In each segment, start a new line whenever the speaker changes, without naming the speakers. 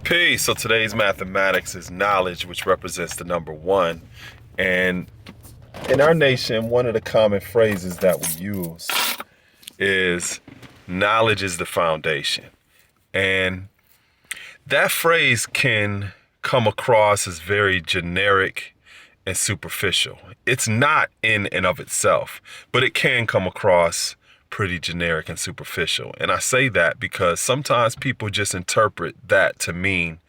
Peace. So today's mathematics is knowledge, which represents the number one. And in our nation, one of the common phrases that we use is knowledge is the foundation. And that phrase can come across as very generic and superficial. It's not in and of itself, but it can come across pretty generic and superficial. And I say that because sometimes people just interpret that to mean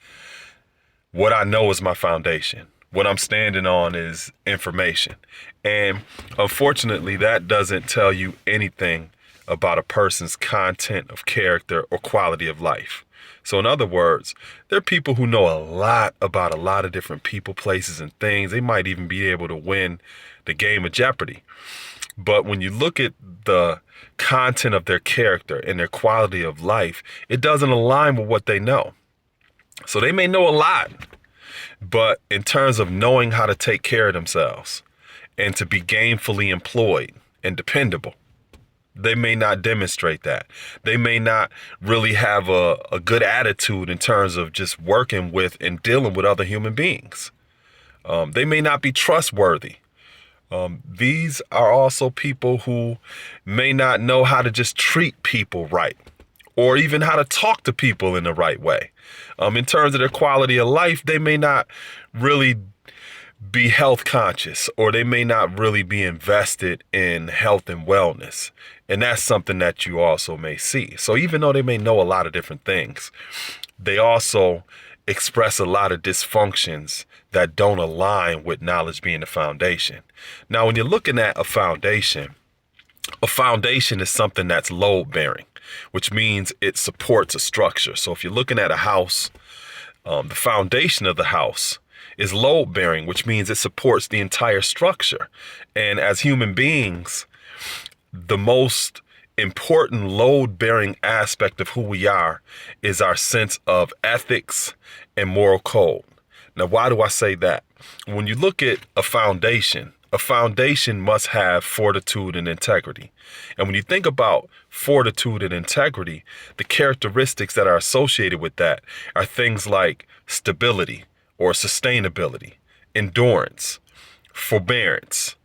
what I know is my foundation. What I'm standing on is information. And unfortunately, that doesn't tell you anything about a person's content of character or quality of life. So in other words, there are people who know a lot about a lot of different people, places, and things. They might even be able to win the game of Jeopardy. But when you look at the content of their character and their quality of life, it doesn't align with what they know. So they may know a lot, but in terms of knowing how to take care of themselves and to be gainfully employed and dependable, they may not demonstrate that. They may not really have a good attitude in terms of just working with and dealing with other human beings. They may not be trustworthy. These are also people who may not know how to just treat people right, or even how to talk to people in the right way. In terms of their quality of life, they may not really be health conscious, or they may not really be invested in health and wellness. And that's something that you also may see. So even though they may know a lot of different things, they also express a lot of dysfunctions that don't align with knowledge being the foundation. Now, when you're looking at a foundation is something that's load bearing, which means it supports a structure. So if you're looking at a house, the foundation of the house is load bearing, which means it supports the entire structure. And as human beings, the most important load bearing aspect of who we are is our sense of ethics and moral code. Now, why do I say that? When you look at a foundation must have fortitude and integrity. And when you think about fortitude and integrity, the characteristics that are associated with that are things like stability or sustainability, endurance, forbearance,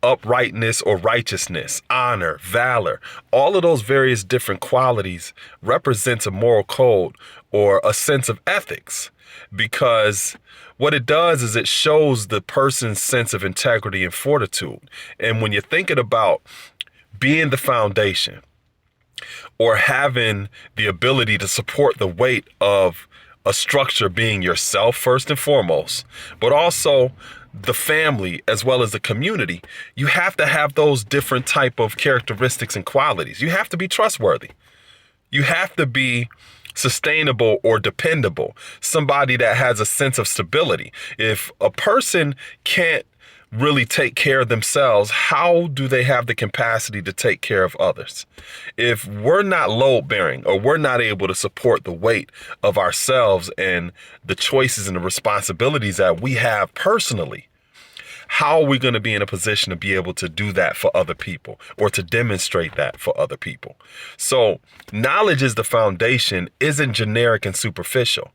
uprightness or righteousness, honor, valor. All of those various different qualities represents a moral code or a sense of ethics, because what it does is it shows the person's sense of integrity and fortitude. And when you're thinking about being the foundation or having the ability to support the weight of a structure being yourself first and foremost, but also the family as well as the community, you have to have those different type of characteristics and qualities. You have to be trustworthy. You have to be sustainable or dependable, somebody that has a sense of stability. If a person can't really take care of themselves, how do they have the capacity to take care of others? If we're not load bearing, or we're not able to support the weight of ourselves and the choices and the responsibilities that we have personally, how are we going to be in a position to be able to do that for other people or to demonstrate that for other people? So knowledge is the foundation isn't generic and superficial.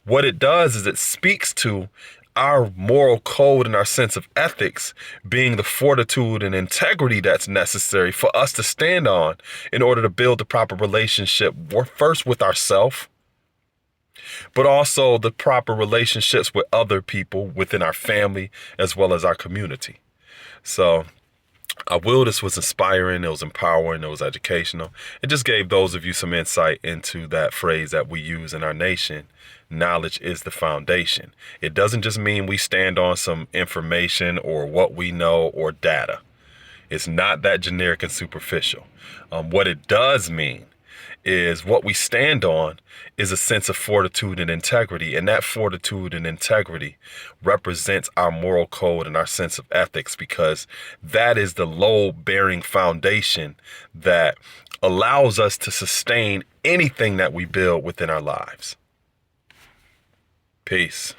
What it does is it speaks to our moral code and our sense of ethics being the fortitude and integrity that's necessary for us to stand on in order to build the proper relationship, first with ourselves, but also the proper relationships with other people within our family as well as our community. So I will, this was inspiring, it was empowering, it was educational. It just gave those of you some insight into that phrase that we use in our nation. Knowledge is the foundation. It doesn't just mean we stand on some information or what we know or data. It's not that generic and superficial. What it does mean is what we stand on is a sense of fortitude and integrity. And that fortitude and integrity represents our moral code and our sense of ethics, because that is the load-bearing foundation that allows us to sustain anything that we build within our lives. Peace.